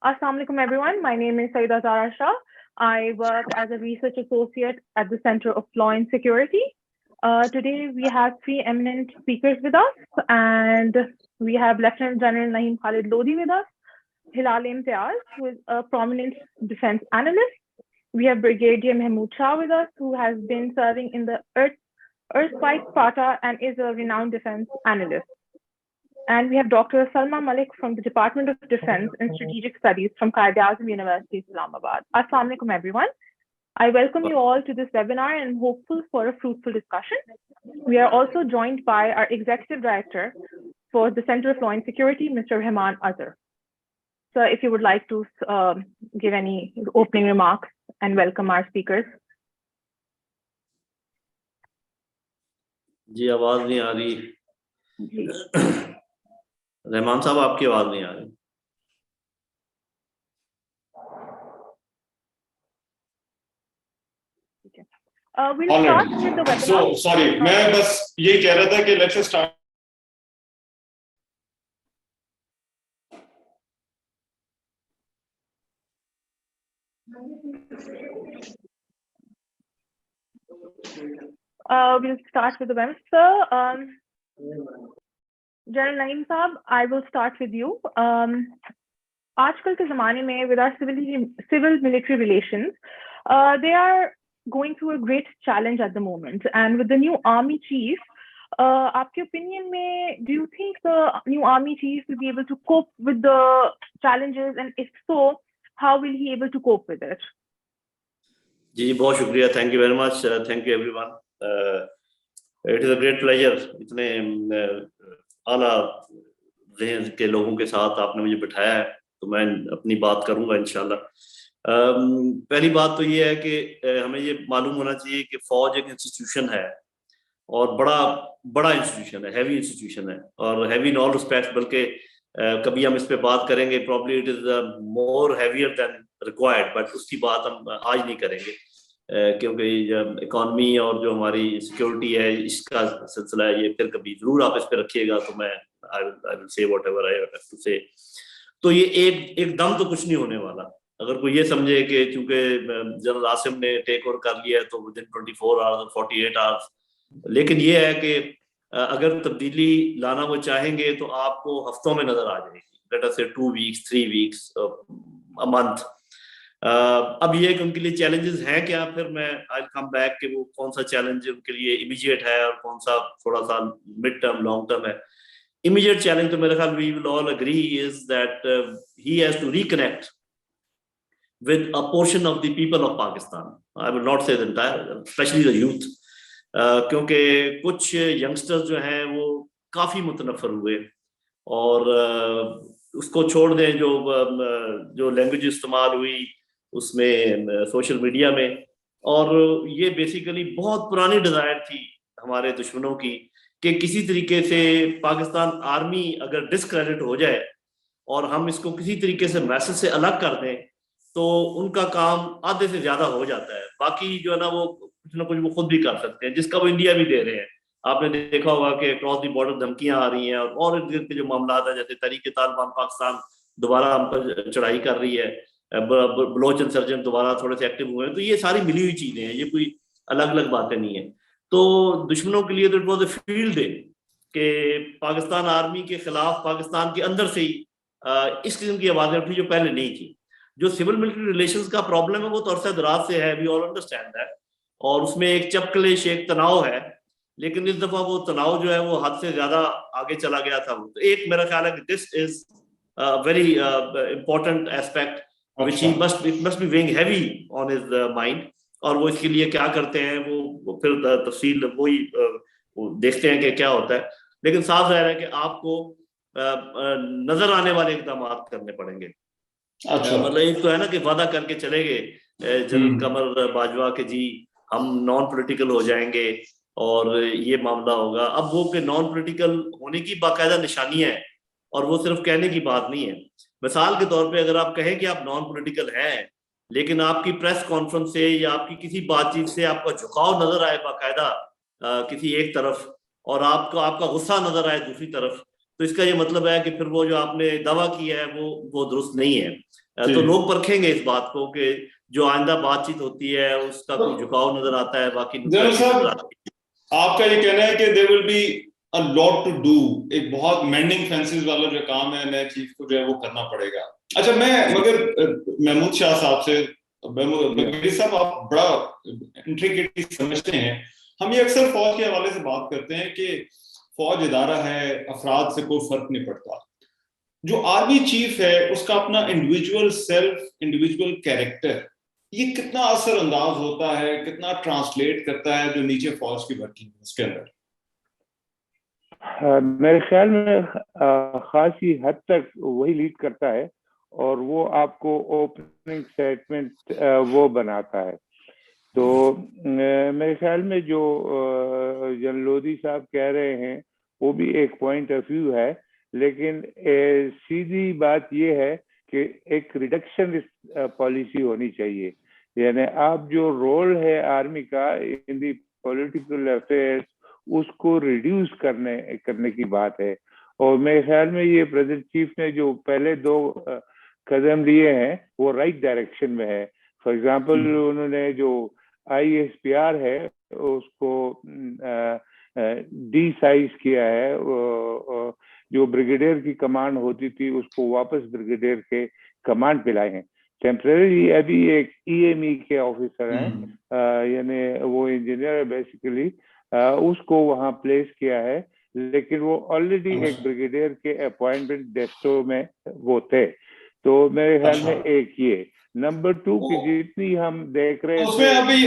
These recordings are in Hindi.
Assalamu alaikum everyone. My name is Saida Zara Shah. I work as a research associate at the Center of Law and Security. Today we have three eminent speakers with us, and we have Lieutenant General Naeem Khalid Lodi with us, Hilal Imtiaz, who is a prominent defense analyst. We have Brigadier Mahmood Shah with us, who has been serving in the erstwhile Sparta and is a renowned defense analyst. And we have Dr. Salma Malik from the Department of Defense and Strategic Studies from Quaid-e-Azam University, Islamabad. Assalamu alaikum, everyone. I welcome you all to this webinar and am hopeful for a fruitful discussion. We are also joined by our Executive Director for the Center of Law and Security, Mr. Rehman Azhar. So if you would like to give any opening remarks and welcome our speakers. जी आवाज नहीं आ रही। रहमान साहब आपकी आवाज नहीं आ रही। We'll start with the webinar. So sorry, मैं बस ये कह रहा था कि let's start. We'll start with the webinar. So, General Naeem Saab, I will start with you. आजकल के ज़माने में with our civil military relations, they are going through a great challenge at the moment, and with the new army chief, आपके opinion में, do you think the new army chief will be able to cope with the challenges, and if so, how will he able to cope with it? जी बहुत शुक्रिया, thank you very much, thank you everyone. It is a great pleasure. इतने आला ज़हन के लोगों के साथ आपने मुझे बिठाया है, तो मैं अपनी बात करूंगा इंशाल्लाह। पहली बात तो ये है कि हमें ये मालूम होना चाहिए कि फौज एक इंस्टीट्यूशन है और बड़ा इंस्टीट्यूशन है, हैवी इंस्टीट्यूशन है और हैवी इन ऑल रिस्पेक्ट्स, बल्कि कभी हम इस पे बात करेंगे, probably it is more heavier than required, but उसकी बात हम आज नहीं करेंगे क्योंकि इकॉनमी और जो हमारी सिक्योरिटी है इसका सिलसिला है, ये फिर कभी जरूर आप इस पे रखिएगा, तो मैं I will say whatever I have to say. तो ये एकदम तो कुछ नहीं होने वाला। अगर कोई ये समझे कि चूंकि जनरल आसिम ने टेक ओवर कर लिया है तो विद इन 24 आवर्स 48 आवर्स, लेकिन ये है कि अगर तब्दीली लाना वो चाहेंगे तो आपको हफ्तों में नजर आ जाएगी, लेट अस से 2 वीक्स 3 वीक्स अ मंथ। अब ये कि उनके लिए चैलेंजेस हैं क्या, फिर मैं आई विल कम बैक कि वो कौन सा चैलेंज उनके लिए इमीडिएट है और कौन सा थोड़ा सा मिड टर्म लॉन्ग टर्म है। इमीडिएट चैलेंज तो मेरे ख्याल we will all agree is that he has to reconnect with a portion of the people of Pakistan. I will not say the entire, especially the youth, क्योंकि कुछ यंगस्टर्स जो हैं वो काफ़ी मुतनफ़र हुए और उसको छोड़ दें जो लैंग्वेज इस्तेमाल हुई उसमें सोशल मीडिया में, और ये बेसिकली बहुत पुरानी डिज़ायर थी हमारे दुश्मनों की कि किसी तरीके से पाकिस्तान आर्मी अगर डिस्क्रेडिट हो जाए और हम इसको किसी तरीके से मैसेज से अलग कर दें तो उनका काम आधे से ज्यादा हो जाता है। बाकी जो है ना वो कुछ ना कुछ वो खुद भी कर सकते हैं, जिसका वो इंडिया भी दे रहे हैं। आपने देखा होगा कि क्रॉस द बॉर्डर धमकियां आ रही हैं और इर्द गिर्द के जो मामला है, जैसे तहरीक तालिबान पाकिस्तान दोबारा हम पर चढ़ाई कर रही है, बलोच इंसर्जेंट दोबारा थोड़े से एक्टिव हुए हैं, तो ये सारी मिली हुई चीजें हैं, ये कोई अलग अलग बातें नहीं है। तो दुश्मनों के लिए तो it was a field day कि पाकिस्तान आर्मी के खिलाफ पाकिस्तान के अंदर से ही इस किस्म की आवाजें उठी जो पहले नहीं थी। जो सिविल मिलिट्री रिलेशंस का प्रॉब्लम है वो तो अरसा दराज से है, वी ऑल अंडरस्टैंड दैट, और उसमें एक चपकलेश एक तनाव है, लेकिन इस दफा वो तनाव जो है वो हद से ज्यादा आगे चला गया था। तो एक मेरा ख्याल है कि this is very important aspect which he must be weighing heavy on his mind, और वो इसके लिए क्या करते हैं वो फिर तफसील वही देखते हैं कि क्या होता है। लेकिन साफ जाहिर है कि आपको नजर आने वाले इकदाम करने पड़ेंगे। अच्छा, मतलब एक तो है ना कि वादा करके चले गए जनरल कमर बाजवा के जी हम नॉन पॉलिटिकल हो जाएंगे और ये मामला होगा। अब वो कि नॉन पॉलिटिकल होने की बाकायदा निशानी है और वो सिर्फ कहने की बात नहीं है। मिसाल के तौर पे अगर आप कहें कि आप नॉन पॉलिटिकल हैं, लेकिन आपकी प्रेस कॉन्फ्रेंस से या आपकी किसी बातचीत से आपका झुकाव नजर आए बाकायदा किसी एक तरफ और आपका गुस्सा नजर आए दूसरी तरफ, तो इसका ये मतलब है कि फिर वो जो आपने दावा किया है वो दुरुस्त नहीं है। तो लोग परखेंगे इस बात को कि जो आइंदा बातचीत होती है उसका कोई झुकाव नजर आता है, बाकी जनरल साहब, आपका ये कहना है कि there will be a lot to do, एक बहुत मेंडिंग फेंसेस वाला जो काम है नए चीफ को जो है वो करना पड़ेगा। अच्छा, मैं मगर महमूद शाह साहब से, मेरे साहब आप बड़ा इंट्रिकेटली समझते हैं। हम ये अक्सर फौज के हवाले से बात करते हैं कि फौज इदारा है, अफराद से कोई फर्क नहीं पड़ता। जो आर्मी चीफ है उसका अपना इंडिविजुअल सेल्फ, इंडिविजुअल कैरेक्टर, ये कितना असर अंदाज होता है, कितना ट्रांसलेट करता है जो नीचे फौज की वर्किंग है उसके अंदर? मेरे ख्याल में खासी हद तक वही लीड करता है और वो आपको ओपनिंग स्टेटमेंट वो बनाता है। तो मेरे ख्याल में जो जनरल लोधी साहब कह रहे हैं वो भी एक पॉइंट ऑफ व्यू है, लेकिन सीधी बात ये है कि एक रिडक्शन पॉलिसी होनी चाहिए। यानी आप जो रोल है आर्मी का इन दी पॉलिटिकल अफेयर्स उसको रिड्यूस करने की बात है। और मेरे ख्याल में ये प्रेजेंट चीफ ने जो पहले 2 कदम लिए हैं वो राइट डायरेक्शन में है। फॉर एग्जांपल उन्होंने जो ISPR है उसको डी साइज किया है, जो ब्रिगेडियर की कमांड होती थी उसको वापस ब्रिगेडियर के कमांड पे लाए हैं। टेम्परेरी अभी एक EME के ऑफिसर हैं, यानी वो इंजीनियर है बेसिकली, उसको वहां प्लेस किया है, लेकिन वो ऑलरेडी एक ब्रिगेडियर के अपॉइंटमेंट डेस्टो में वो थे। तो मेरे ख्याल में एक ये नंबर 2 की जितनी हम देख रहे हैं उसमें अभी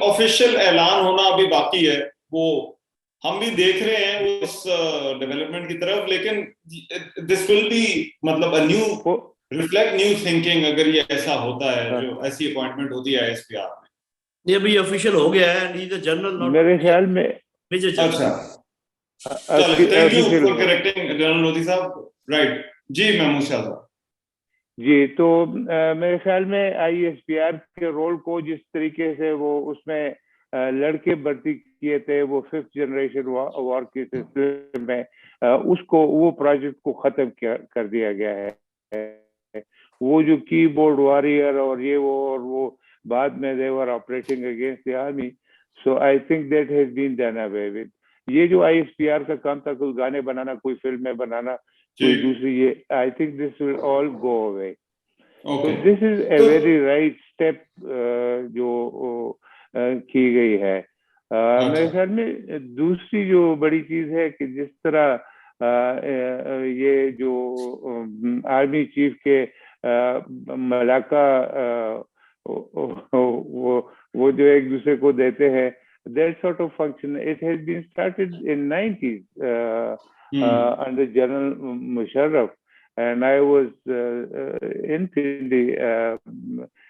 ऑफिशियल ऐलान होना अभी बाकी है, वो हम भी देख रहे हैं उस डेवलपमेंट की तरफ, लेकिन दिस विल बी मतलब a new reflect new thinking अगर ये ऐसा होता है, जो ऐसी अपॉइंटमेंट होती है ISPR में। ये अभी ऑफिशियल हो गया है, नीड जनरल मेरे ख्याल में। अच्छा, चलिए, thank you for correcting general Lodhi साहब। राइट जी, महमूद शाह साहब जी। तो मेरे ख्याल में ISPR के रोल को जिस तरीके से वो उसमें लड़के भर्ती किए थे वो 5th जनरेशन वॉर के सिलसिले में, उसको वो प्रोजेक्ट को खत्म कर दिया गया है। वो जो कीबोर्ड वॉरियर और ये वो बाद में they were operating against the army, so I think that has been done away with. ये जो ISPR का काम था, कोई गाने बनाना, कोई फिल्में बनाना, कोई दूसरी, ये I think this will all go away. So this is a very right step जो की गई है। मेरे ख्याल में दूसरी जो बड़ी चीज है कि जिस तरह ये जो आर्मी चीफ के मलाका वो जो एक दूसरे को देते हैं, that sort of function, it has been started in 90s under General Musharraf. And I was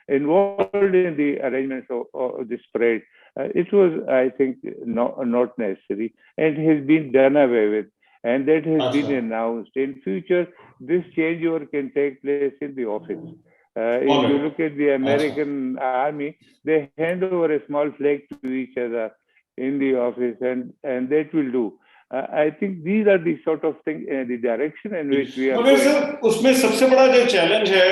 involved in the arrangements of this parade. It was, I think, not necessary, and has been done away with, and that has been announced. In future, this changeover can take place in the office. If you look at the American Army, they hand over a small flag to each other in the office, and that will do. I think these are the sort of thing, the direction in which we are going. Sir, उसमें सबसे बड़ा जो चैलेंज है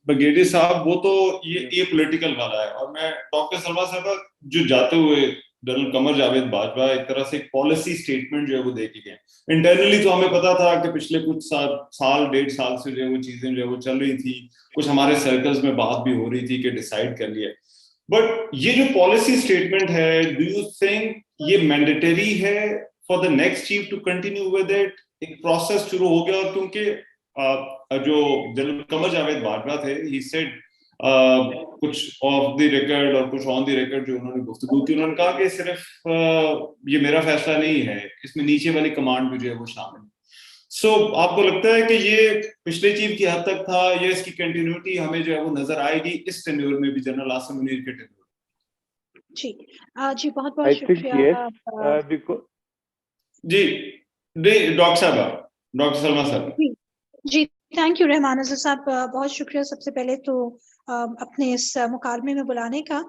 ब्रिगेडियर साहब, वो तो ये पॉलिटिकल वाला है। और मैं डॉक्टर सलमा साहब जो जाते हुए जनरल कमर जावेद बाजवा एक तरह से एक पॉलिसी स्टेटमेंट जो है वो दे के गए। इंटरनली तो हमें पता था कि पिछले कुछ साल 1.5 साल से जो है वो चीजें जो है वो चल रही थी, कुछ हमारे सर्कल्स में बात भी हो रही थी कि डिसाइड कर लिया। बट ये जो पॉलिसी स्टेटमेंट है, डू यू थिंक ये मैंडेटरी है for the next chief to continue with it? एक प्रोसेस शुरू हो गया, क्योंकि जो जनरल कमर जावेद बाजवा थे, ही सेड कुछ ऑफ द रिकॉर्ड और कुछ ऑन द रिकॉर्ड जो उन्होंने गुफ्तगू की, उन्होंने कहा कि सिर्फ ये मेरा फैसला नहीं है, इसमें नीचे वाली कमांड भी जो है वो शामिल है। सो आपको लगता है कि ये पिछले चीफ की हद तक था, या इसकी कंटिन्यूटी हमें जो है वो नजर आएगी इस टेन्योर में भी, जनरल आसिम मुनीर के टेन्योर? जी जी, बहुत बहुत शुक्रिया जी। डॉक्टर साहब, डॉक्टर सलमा साहब। जी, थैंक यू रहमान अज़ीज़ साहब, बहुत शुक्रिया। सबसे पहले तो अपने इस मुकालमे में बुलाने का।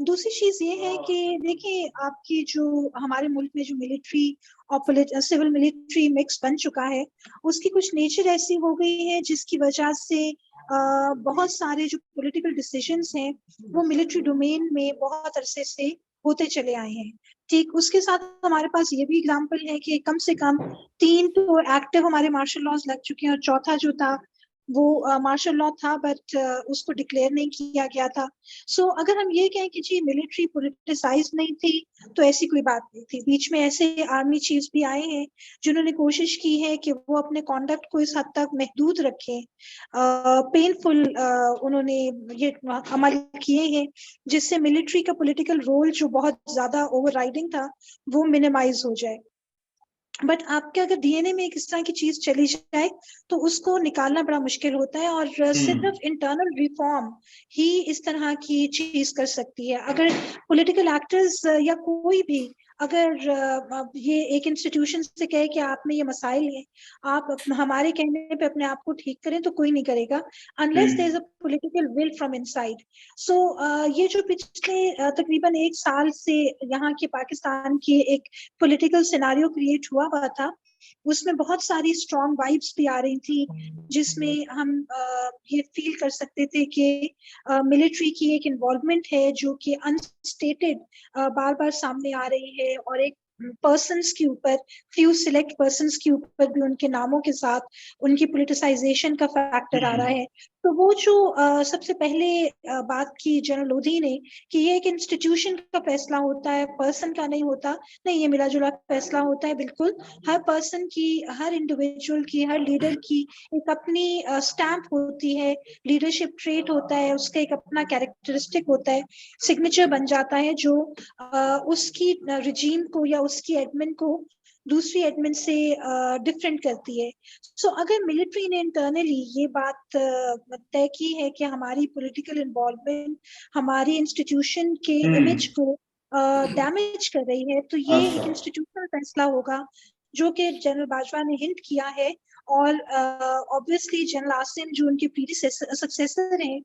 दूसरी चीज ये है कि देखिए, आपकी जो हमारे मुल्क में जो मिलिट्री और सिविल मिलिट्री मिक्स बन चुका है, उसकी कुछ नेचर ऐसी हो गई है जिसकी वजह से बहुत सारे जो पॉलिटिकल डिसीजंस हैं वो मिलिट्री डोमेन में बहुत अरसे से होते चले आए हैं। ठीक उसके साथ हमारे पास ये भी एग्जांपल है कि कम से कम 3 तो एक्टिव हमारे मार्शल लॉज लग चुके हैं, और चौथा जो था वो मार्शल लॉ था, बट उसको डिक्लेयर नहीं किया गया था। सो अगर हम ये कहें कि जी मिलिट्री पॉलिटिसाइज नहीं थी, तो ऐसी कोई बात नहीं थी। बीच में ऐसे आर्मी चीफ्स भी आए हैं जिन्होंने कोशिश की है कि वो अपने कॉन्डक्ट को इस हद तक महदूद रखें, पेनफुल उन्होंने ये अमल किए हैं जिससे मिलिट्री का पॉलिटिकल रोल जो बहुत ज्यादा ओवरराइडिंग था वो मिनिमाइज हो जाए। बट आपके अगर डीएनए में इस तरह की चीज चली जाए तो उसको निकालना बड़ा मुश्किल होता है, और सिर्फ इंटरनल रिफॉर्म ही इस तरह की चीज कर सकती है। अगर पॉलिटिकल एक्टर्स या कोई भी अगर ये एक इंस्टीट्यूशन से कहे कि आप में ये मसाइल हैं, आप हमारे कहने पे अपने आप को ठीक करें, तो कोई नहीं करेगा unless there is a political will from inside. So ये जो पिछले तकरीबन 1 साल से यहाँ के पाकिस्तान की एक पॉलिटिकल सिनारियो क्रिएट हुआ था, उसमें बहुत सारी स्ट्रॉन्ग वाइब्स भी आ रही थी, जिसमें हम ये फील कर सकते थे कि मिलिट्री की एक इन्वॉल्वमेंट है जो कि अनस्टेटेड बार बार सामने आ रही है, और एक पर्सन्स के ऊपर, फ्यू सिलेक्ट पर्सन्स के ऊपर भी उनके नामों के साथ उनकी पॉलिटिसाइजेशन का फैक्टर आ रहा है। तो वो जो सबसे पहले बात की जनरल लोधी ने कि ये एक इंस्टीट्यूशन का फैसला होता है, पर्सन का नहीं होता, नहीं, ये मिला जुला फैसला होता है। बिल्कुल हर पर्सन की, हर इंडिविजुअल की, हर लीडर की एक अपनी स्टैम्प होती है, लीडरशिप ट्रेट होता है, उसका एक अपना कैरेक्टरिस्टिक होता है, सिग्नेचर बन जाता है जो उसकी रिजीम को या उसकी एडमिन को दूसरी एडमिन से डिफरेंट करती है। सो अगर मिलिट्री ने इंटरनली ये बात तय की है कि हमारी पॉलिटिकल इन्वॉल्वमेंट हमारी इंस्टीट्यूशन के इमेज को डैमेज कर रही है, तो ये एक इंस्टीट्यूशनल फैसला होगा जो कि जनरल बाजवा ने हिंट किया है। और ऑब्वियसली जनरल आसिम जो उनके सक्सेसर हैं,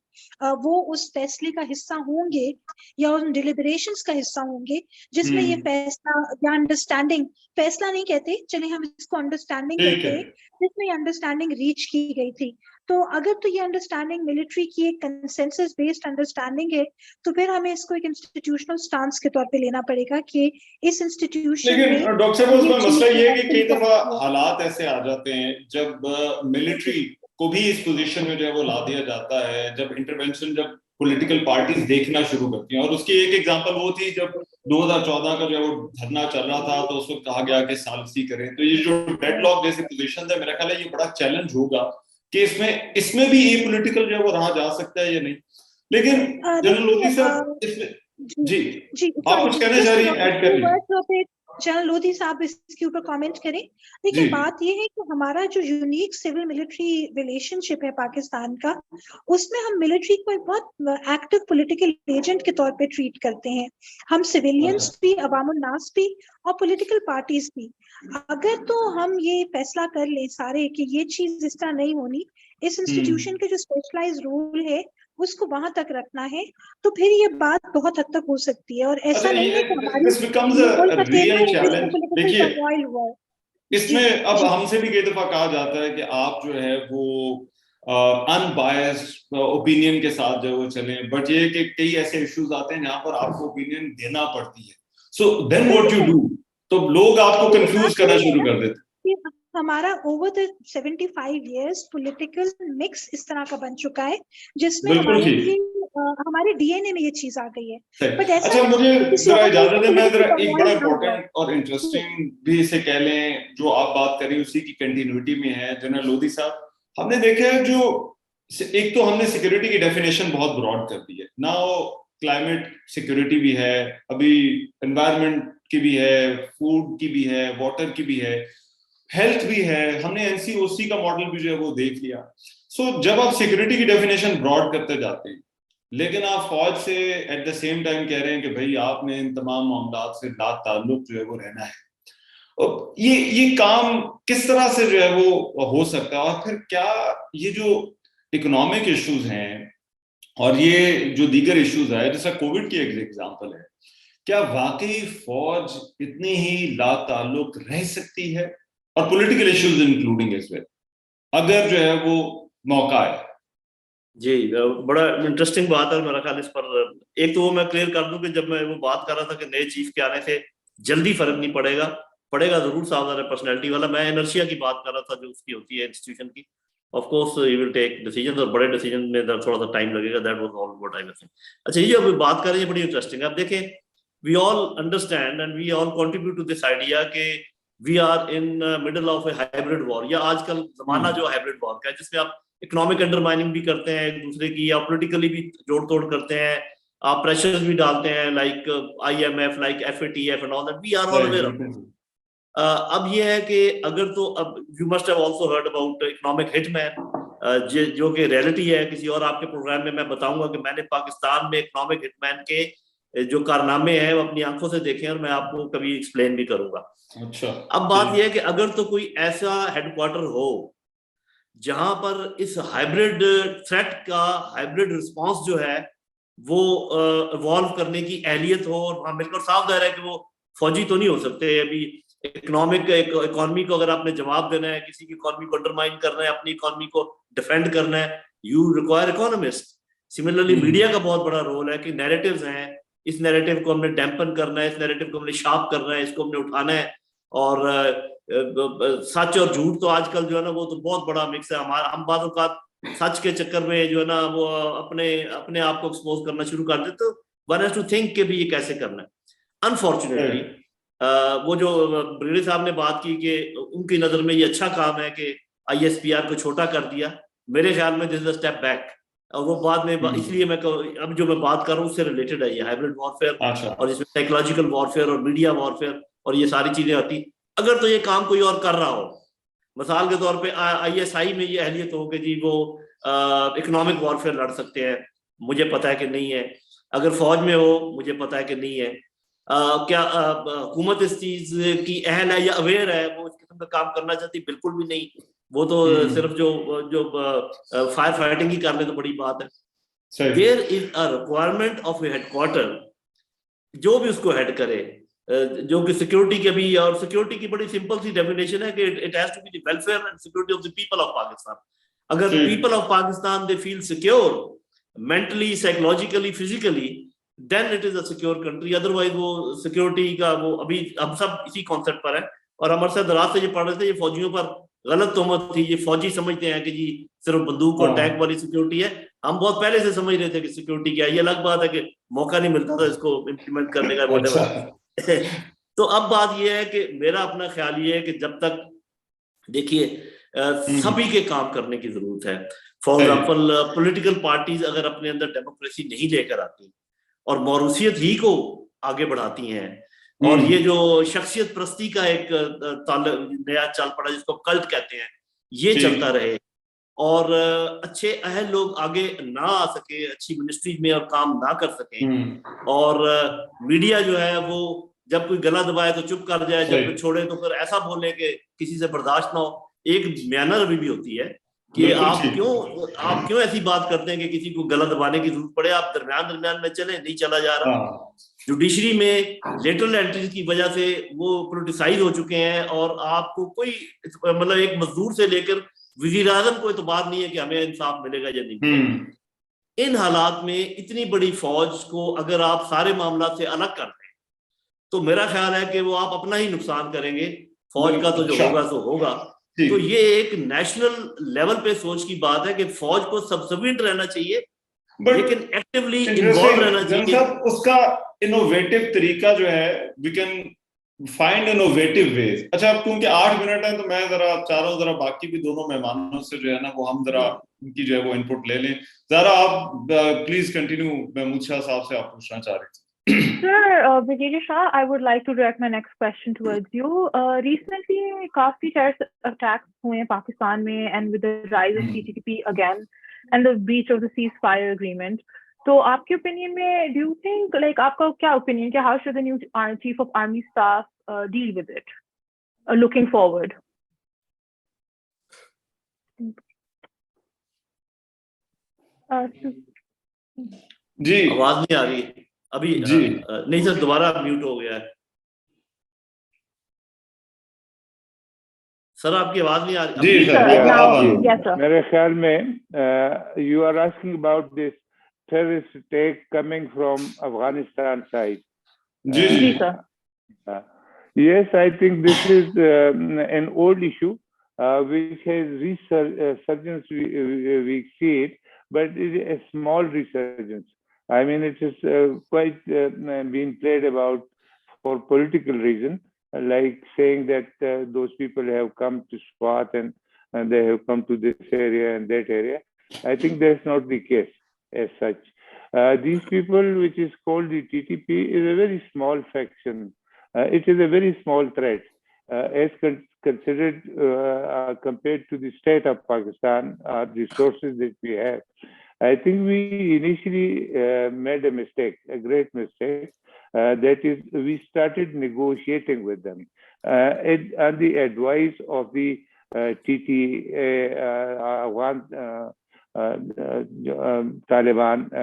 वो उस फैसले का हिस्सा होंगे या उन डिलिबरेशंस का हिस्सा होंगे जिसमें ये फैसला या अंडरस्टैंडिंग, फैसला नहीं कहते, चले हम इसको अंडरस्टैंडिंग कहते हैं, जिसमें अंडरस्टैंडिंग रीच की गई थी। तो अगर तो ये अंडरस्टैंडिंग मिलिट्री की एक कंसेंसस बेस्ड अंडरस्टैंडिंग है, तो फिर हमें इसको एक इंस्टीट्यूशनल स्टांस के तौर पे लेना पड़ेगा कि इस इंस्टीट्यूशन में। लेकिन डॉक्टर साहब उसमें मसला ये है कि कई दफा हालात ऐसे आ जाते हैं जब मिलिट्री को भी इस पोजीशन में जो है वो ला दिया जाता है, जब इंटरवेंशन, जब पॉलिटिकल पार्टीज देखना शुरू करती हैं। और उसकी एक एग्जांपल वो थी जब 2014 का जो है वो धरना चल रहा था, तो उस वक्त कहा गया कि सालसी करें। तो ये जो डेडलॉक जैसी पोजीशन है, मेरा ख्याल है ये बड़ा चैलेंज होगा कि इसमें भी ये पॉलिटिकल जो है वो रहा जा सकता है या नहीं। लेकिन जनरल लोधी साहब जी आप कुछ कहना चाह रही हैं, ऐड कर लीजिए। जनरल लोधी साहब इसके ऊपर कमेंट करें। देखिए, बात ये है कि हमारा जो यूनिक सिविल मिलिट्री रिलेशनशिप है पाकिस्तान का, उसमें हम मिलिट्री को एक बहुत एक्टिव पॉलिटिकल एजेंट के तौर पे ट्रीट करते हैं। हम सिविलियंस भी, अवामुल नास भी और पॉलिटिकल पार्टीज भी। अगर तो हम ये फैसला कर ले सारे कि ये चीज इस तरह नहीं होनी, इस इंस्टीट्यूशन के जो स्पेशलाइज्ड रोल है उसको वहां तक रखना है, तो फिर ये बात बहुत हद तक हो सकती है। और ऐसा नहीं है कि हमारी इसमें अब हमसे भी कई दफा कहा जाता है कि आप जो है वो अनबायस्ड ओपिनियन के साथ जो वो चले, बट ये कि कई ऐसे इश्यूज आते हैं जहां पर आपको ओपिनियन देना पड़ती है। So then what you do, तो लोग आपको कंफ्यूज करना शुरू कर देते हैं। हमारा over the 75 years political mix इस तरह का बन चुका है जिसमें हमारे डीएनए में ये चीज आ गई है। बट ऐसा अच्छा, मुझे जरा इजाजत है, मैं जरा एक बड़ा इंपॉर्टेंट और इंटरेस्टिंग भी इसे कह लें, जो आप बात करें उसी की कंटिन्यूटी में है। जनरल लोधी साहब, हमने देखा है जो एक तो हमने सिक्योरिटी की डेफिनेशन बहुत ब्रॉड कर दी है ना, क्लाइमेट सिक्योरिटी भी है, अभी एनवायरनमेंट की भी है, फूड की भी है, वाटर की भी है, हेल्थ भी है, हमने एनसीओसी का मॉडल भी जो है वो देख लिया। सो जब आप सिक्योरिटी की डेफिनेशन ब्रॉड करते जाते हैं, लेकिन आप फौज से एट द सेम टाइम कह रहे हैं कि भाई आपने इन तमाम मामलात से ताल्लुक जो है वो रहना है, और ये काम किस तरह से जो है वो हो सकता है? और फिर क्या ये जो इकोनॉमिक इश्यूज हैं और ये जो दीगर इश्यूज है, जैसा कोविड की एक एग्जांपल है, क्या वाकई फौज इतनी ही लाताल्लुक रह सकती है, और पॉलिटिकल इश्यूज इंक्लूडिंग इस वे, अगर जो है वो मौका है? जी, बड़ा इंटरेस्टिंग बात है मेरा ख्याल इस पर। एक तो वो मैं क्लियर कर दूं कि जब मैं वो बात कर रहा था कि नए चीफ के आने से जल्दी फर्क नहीं पड़ेगा, पड़ेगा जरूर, सावधान है पर्सनैलिटी वाला। मैं इनर्शिया की बात कर रहा था जो उसकी होती है इंस्टीट्यूशन की। Of course you will take decision, और बड़े डिसीजन में थोड़ा सा टाइम लगेगा। That was all what I was saying. अच्छा, ये जो अभी बात कर रहे हैं बड़ी इंटरेस्टिंग है। अब देखें, we all understand and we all contribute to this idea कि we are in middle of a hybrid war, या आजकल जमाना जो हाइब्रिड वॉर का है, जिसमें आप इकोनॉमिक अंडरमाइनिंग भी करते हैं एक दूसरे की, या पॉलिटिकली भी जोड़ तोड़ करते हैं, आप प्रेशर्स भी डालते हैं, like IMF, like FATF and all that, we are all aware of. अब ये है कि अगर तो अब you must have also heard about economic hitman, जो कि रियलिटी है। किसी और आपके प्रोग्राम में मैं बताऊंगा कि मैंने पाकिस्तान में इकोनॉमिक हिटमैन के जो कारनामे हैं वो अपनी आंखों से देखे, और मैं आपको कभी एक्सप्लेन भी करूंगा। अच्छा, अब बात यह है कि अगर तो कोई ऐसा हेडक्वार्टर हो जहां पर इस हाइब्रिड थ्रेट का हाइब्रिड रिस्पांस जो है वो इवॉल्व करने की एहलियत हो, और वहां मिलकर साफ जाहिर है कि वो फौजी तो नहीं हो सकते। अभी इकोनॉमी को अगर आपने जवाब देना है, किसी की इकोनॉमी को अंडरमाइन करना है, अपनी इकोनॉमी को डिफेंड करना है, you require economist. Similarly media का बहुत बड़ा रोल है कि नैरेटिव्स हैं, इस नैरेटिव को हमने डैम्पन करना है, इस नैरेटिव को हमने शार्प करना है, इसको हमने उठाना है। और सच और झूठ तो आजकल जो है ना वो तो बहुत बड़ा मिक्स है। हम बात औकात सच के चक्कर में जो है ना वो अपने अपने आप को एक्सपोज करना शुरू कर देते, तो वन हैज टू थिंक कि भी ये कैसे करना है। अनफॉर्चुनेटली वो जो ब्रिगेडियर साहब ने बात की कि उनकी नजर में ये अच्छा काम है कि ISPR को छोटा कर दिया, मेरे ख्याल में this is a step back. और वो बाद में इसलिए मैं अब जो मैं बात कर रहा हूँ उससे रिलेटेड है, ये हाइब्रिड वॉरफेयर, और इसमें साइकोलॉजिकल वॉरफेयर और मीडिया वॉरफेयर और ये सारी चीजें आती। अगर तो ये काम कोई और कर रहा हो, मिसाल के तौर पे ISI में ये अहलियत हो कि जी वो इकोनॉमिक वॉरफेयर लड़ सकते हैं, मुझे पता है कि नहीं है। अगर फौज में हो, मुझे पता है कि नहीं है। क्या हुकूमत इस चीज की अहल है या अवेयर है, वो इस किस्म का काम करना चाहती? बिल्कुल भी नहीं। वो तो सिर्फ जो फायर फाइटिंग ही कर ले तो बड़ी बात है। There is a requirement of a headquarter जो भी उसको हेड करे, जो कि सिक्योरिटी के भी, और सिक्योरिटी की बड़ी सिंपल सी डेफिनेशन है कि it has to be the welfare and security of the people of Pakistan. अगर people of Pakistan they feel secure mentally, psychologically, physically, then it is a secure country. Otherwise वो सिक्योरिटी का वो अभी हम सब इसी कॉन्सेप्ट पर है। और हमारे साथ रात से ये पढ़ रहे थे, ये फौजियों पर गलत तोहमत थी, ये फौजी समझते हैं कि जी सिर्फ बंदूक और टैंक वाली सिक्योरिटी है। हम बहुत पहले से समझ रहे थे कि सिक्योरिटी क्या है। ये अलग बात है कि मौका नहीं मिलता था इसको इम्प्लीमेंट करने का, व्हाटएवर। तो अब बात ये है कि मेरा अपना ख्याल ये है कि जब तक देखिए सभी के काम करने की जरूरत है। फॉर एग्जाम्पल पॉलिटिकल पार्टीज अगर अपने अंदर डेमोक्रेसी नहीं लेकर आती और मौरूसियत ही को आगे बढ़ाती हैं, और ये जो शख्सियत प्रस्ती का एक नया चाल पड़ा जिसको कल्ट कहते हैं, ये चलता रहे, और अच्छे अहल लोग आगे ना आ सके, अच्छी मिनिस्ट्री में और काम ना कर सके, और मीडिया जो है वो जब कोई गला दबाए तो चुप कर जाए, जब कोई छोड़े तो फिर ऐसा बोले कि किसी से बर्दाश्त ना हो। एक मैनर अभी भी होती है कि आप क्यों ऐसी बात करते हैं कि किसी को गला दबाने की जरूरत पड़े, आप दरमियान में चले, नहीं चला जा रहा। जुडिशरी में लेटरल एंट्रीज की वजह से वो पोलिटिसाइज हो चुके हैं, और आपको कोई मतलब एक मजदूर से लेकर वजीर आजम को एतबार नहीं है कि हमें इंसाफ मिलेगा या नहीं मिलेगा। इन हालात में इतनी बड़ी फौज को अगर आप सारे मामला से अलग कर दें तो मेरा ख्याल है कि वो आप अपना ही नुकसान करेंगे। फौज का तो जो होगा सो होगा। तो ये एक नेशनल लेवल पे सोच की बात है कि फौज को सब्सिडेंट रहना चाहिए, लेकिन एक्टिवली इन्वॉल्व रहना चाहिए। उसका इनोवेटिव तरीका जो है, we can find innovative ways. अच्छा, अब क्योंकि 8 मिनट है तो मैं जरा चाह रहा हूँ जरा बाकी भी दोनों मेहमानों से जो है ना वो हम जरा उनकी जो है वो इनपुट ले लें। जरा आप प्लीज कंटिन्यू। महमूद शाह साहब से आप पूछना चाह रहे थे। Sir, Brigadier Shah, I would like to direct my next question towards you. Recently, काफी terrorist attacks हुए हैं पाकिस्तान में, and with the rise of CTTP again, and the breach of the ceasefire agreement. तो आपके opinion में, do you think, like, आपका क्या opinion कि how should the new Chief of Army Staff deal with it, looking forward? जी आवाज नहीं आ रही अभी। जी नहीं सर, दोबारा म्यूट हो गया है सर, आपकी आवाज नहीं आ रही जी अभी। सर, sir, अब now, आ रही है। yes, sir. मेरे ख्याल में you are asking about this terrorist attack coming from Afghanistan side. जी जी जी, sir. Yes, I think this is an old issue which has resurgence. We see it, but it is a small resurgence. I mean, it is quite being played about for political reason, like saying that those people have come to Swat and they have come to this area and that area. I think that's not the case as such. These people, which is called the TTP, is a very small faction. It is a very small threat as considered compared to the state of Pakistan, the sources that we have. I think we initially made a mistake, a great mistake. That is, we started negotiating with them on the advice of the Taliban.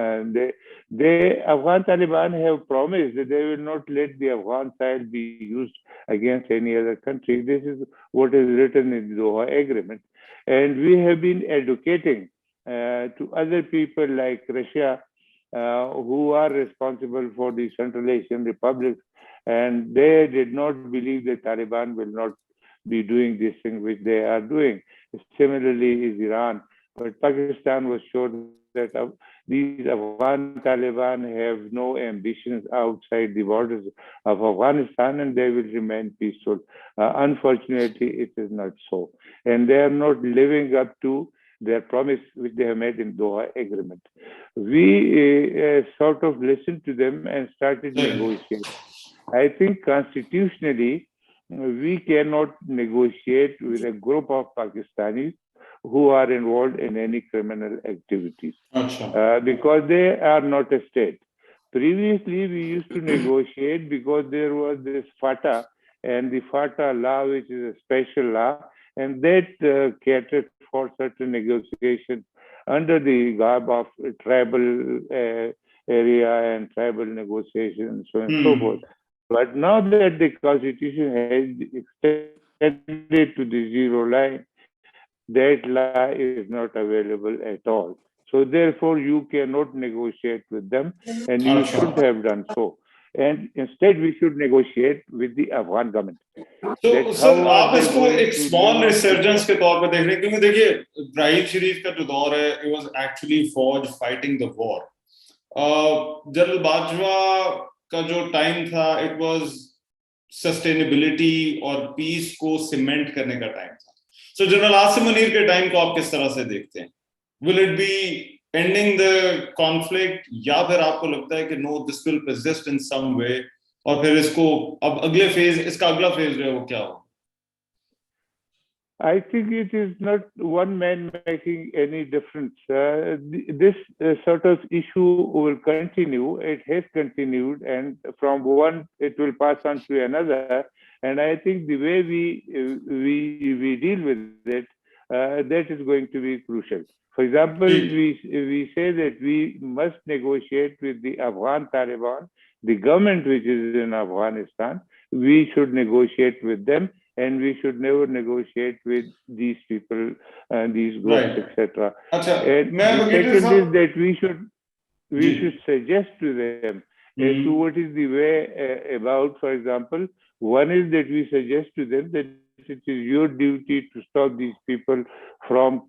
Afghan Taliban have promised that they will not let the Afghan side be used against any other country. This is what is written in the Doha Agreement. And we have been educating to other people like Russia, who are responsible for the Central Asian republics, and they did not believe that Taliban will not be doing this thing which they are doing. Similarly is Iran, but Pakistan was sure that these Afghan Taliban have no ambitions outside the borders of Afghanistan, and they will remain peaceful. Unfortunately, it is not so, and they are not living up to their promise which they have made in Doha Agreement. We sort of listened to them and started negotiating. I think constitutionally, we cannot negotiate with a group of Pakistanis who are involved in any criminal activities because they are not a state. Previously, we used to negotiate because there was this FATA and the FATA law, which is a special law, and that catered for certain negotiations under the garb of tribal area and tribal negotiations, so on and so forth. But now that the constitution has extended to the zero line, that law is not available at all. So therefore, you cannot negotiate with them, and you shouldn't have done so. And instead, we should negotiate with the Afghan government. तो सर आप इसको एक स्मॉल रिसर्जेंस के तौर पर देख रहे हैं, क्योंकि देखिए इब्राहिम शरीफ का जो दौर है, it was actually फौज fighting the war. General Bajwa का जो टाइम था, it was सस्टेनेबिलिटी और पीस को सीमेंट करने का टाइम था. सो जनरल आसिम मुनीर के टाइम को आप किस तरह से देखते हैं? Will it be ending the conflict, या फिर आपको लगता है कि no, this will persist in some way, और फिर इसको अब अगले फेज, इसका अगला फेज जो है वो क्या हो? I think it is not one man making any difference. This sort of issue will continue. It has continued, and from one it will pass on to another. And I think the way we deal with it, that is going to be crucial. For example, we say that we must negotiate with the Afghan Taliban, the government which is in Afghanistan. We should negotiate with them. And we should never negotiate with these people and these groups, etc. And the second is that we should suggest to them as to what is the way about. For example, one is that we suggest to them that it is your duty to stop these people from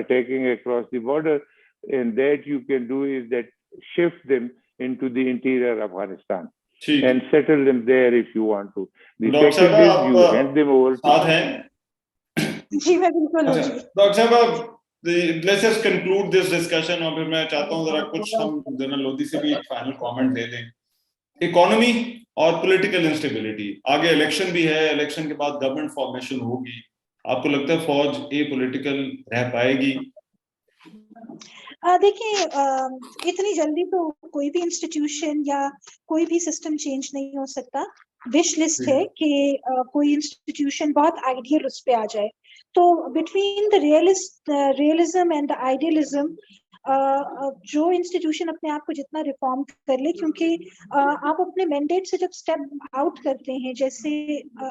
attacking across the border, and that you can do is that shift them into the interior of Afghanistan. And settle them there if you want to. The second is you hand them over to जी मैं बिल्कुल डॉक्टर साहब, let's just conclude this discussion, और फिर मैं चाहता हूँ जरा कुछ हम जनरल लोधी से भी एक फाइनल कमेंट दे दें. इकोनॉमी और पॉलिटिकल इंस्टेबिलिटी, आगे इलेक्शन भी है, इलेक्शन के बाद गवर्नमेंट फॉर्मेशन होगी, आपको लगता है फौज पॉलिटिकल रह पाएगी? देखिए इतनी जल्दी तो कोई भी इंस्टीट्यूशन या कोई भी सिस्टम चेंज नहीं हो सकता. विश लिस्ट है कि कोई इंस्टीट्यूशन बहुत आइडियल उस पे आ जाए. तो between the realism and the idealism जो इंस्टीट्यूशन अपने आप को जितना रिफॉर्म कर ले, क्योंकि आप अपने मैंडेट से जब स्टेप आउट करते हैं, जैसे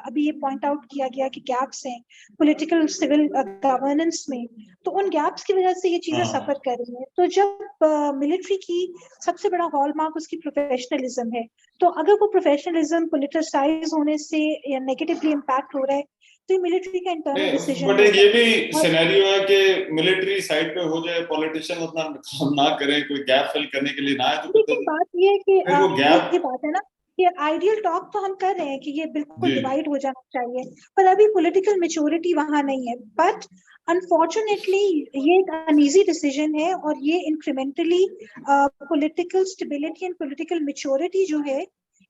अभी ये पॉइंट आउट किया गया कि गैप्स हैं पॉलिटिकल सिविल गवर्नेंस में, तो उन गैप्स की वजह से ये चीजें सफर कर रही हैं। तो जब मिलिट्री की सबसे बड़ा हॉलमार्क उसकी प्रोफेशनलिज्म है, तो अगर वो प्रोफेशनलिज्म पॉलिटिसाइज होने से या नेगेटिवली इम्पैक्ट हो रहा है, तो मिलिट्री का इंटरनल डिसीजन। बट एक ये भी सिनेरियो है कि मिलिट्री साइड पे हो जाए, पॉलिटिशियन उतना काम ना करें, कोई गैप फिल करने के लिए ना है, तो लेकिन बात ये है कि वो गैप, ये बात है ना कि आइडियल टॉक तो हम कर रहे हैं कि ये बिल्कुल डिवाइड हो जाना चाहिए, पर अभी पॉलिटिकल मैच्योरिटी वहां नहीं है। बट अनफॉर्चुनेटली ये एक अनईजी डिसीजन है, और ये incrementally political stability and political maturity जो है,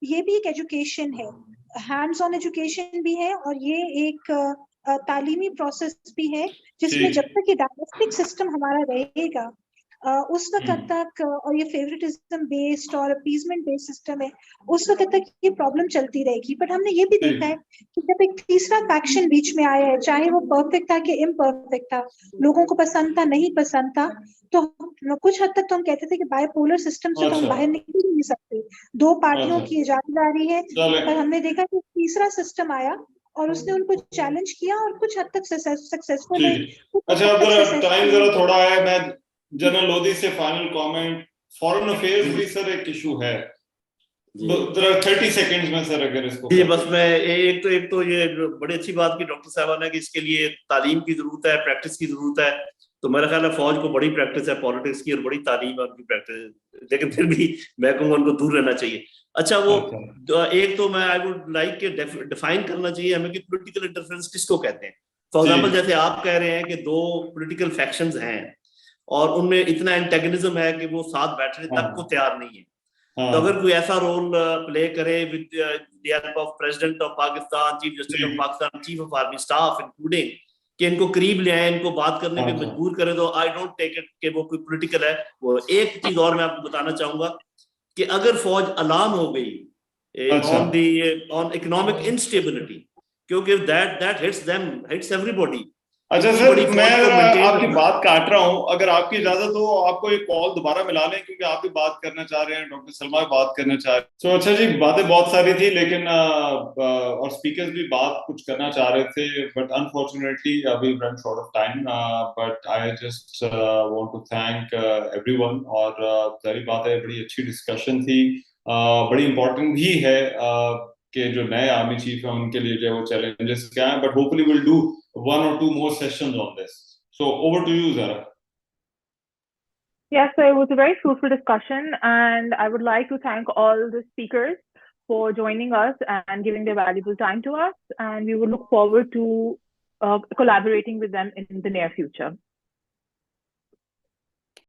ये भी एक एजुकेशन है, हैंड्स ऑन एजुकेशन भी है, और ये एक तालीमी प्रोसेस भी है, जिसमें जब तक ये डायनेस्टिक सिस्टम हमारा रहेगा उस वक्त तक, और ये फेवरेटिज्म बेस्ड और अपीजमेंट बेस्ड सिस्टम है, उस वक्त तक ये प्रॉब्लम चलती रहेगी। बट हमने ये भी देखा है कि जब एक तीसरा फैक्शन बीच में आया है, चाहे वो परफेक्ट था कि इम्परफेक्ट था, लोगों को पसंद था नहीं पसंद था, तो कुछ हद तक तो हम कहते थे कि बाइपोलर सिस्टम से तो हम बाहर निकल ही नहीं सकते, दो पार्टियों की इजारादारी है। पर हमने देखा कि तीसरा सिस्टम आया और उसने उनको चैलेंज किया, और कुछ हद तक सक्सेसफुल है। अच्छा, टाइम जरा थोड़ा है, मैं जनरल लोधी से फाइनल कमेंट। फॉरेन अफेयर्स भी सर एक इशू है, 30 सेकंड्स में सर अगर इसको। जी बस मैं एक तो ये बड़ी अच्छी बात की डॉक्टर साहब ने कि इसके लिए तालीम की जरूरत है, प्रैक्टिस की जरूरत है। तो मेरा ख्याल है फौज को बड़ी प्रैक्टिस है पॉलिटिक्स की, और बड़ी तालीम है उनकी प्रैक्टिस, लेकिन फिर भी मैं कहूँगा उनको दूर रहना चाहिए। अच्छा, वो एक तो मैं आई वुड लाइक के डिफाइन करना चाहिए हमें कि पॉलिटिकल इंटरफेरेंस किसको कहते हैं। फॉर एग्जांपल जैसे आप कह रहे हैं कि दो पॉलिटिकल फैक्शंस हैं और उनमें इतना एंटेगनिज्म है कि वो साथ बैठने तक को तैयार नहीं है, तो अगर कोई ऐसा रोल प्ले करे with the help of president of Pakistan, chief justice of Pakistan, chief of army staff including, कि इनको करीब ले आए, इनको बात करने पे मजबूर करे, तो आई डोंट टेक इट कि वो कोई पॉलिटिकल है। वो एक चीज और मैं आपको बताना चाहूंगा कि अगर फौज अलार्म हो गई ऑन इकोनॉमिक इंस्टेबिलिटी, क्योंकि दैट हिट्स एवरीबॉडी। अच्छा सर, मैं आपकी बात काट रहा हूं, अगर आपकी इजाजत हो आपको एक कॉल दोबारा मिला लें, क्योंकि आप भी बात करना चाह रहे हैं, डॉक्टर सलमा भी बात करना चाह रहे हैं। तो अच्छा जी, बातें बहुत सारी थी, लेकिन और स्पीकर्स भी बात कुछ करना चाह रहे थे, but unfortunately we run short of time. But I just want to thank everyone, और सारी बातें बड़ी अच्छी डिस्कशन थी, बड़ी इंपॉर्टेंट भी है कि जो नए आर्मी चीफ हैं उनके लिए जो वो चैलेंजेस क्या हैं, but hopefully will do 1 or 2 more sessions on this. So over to you, Zara. Yes, so it was a very fruitful discussion, and I would like to thank all the speakers for joining us and giving their valuable time to us, and we will look forward to collaborating with them in the near future.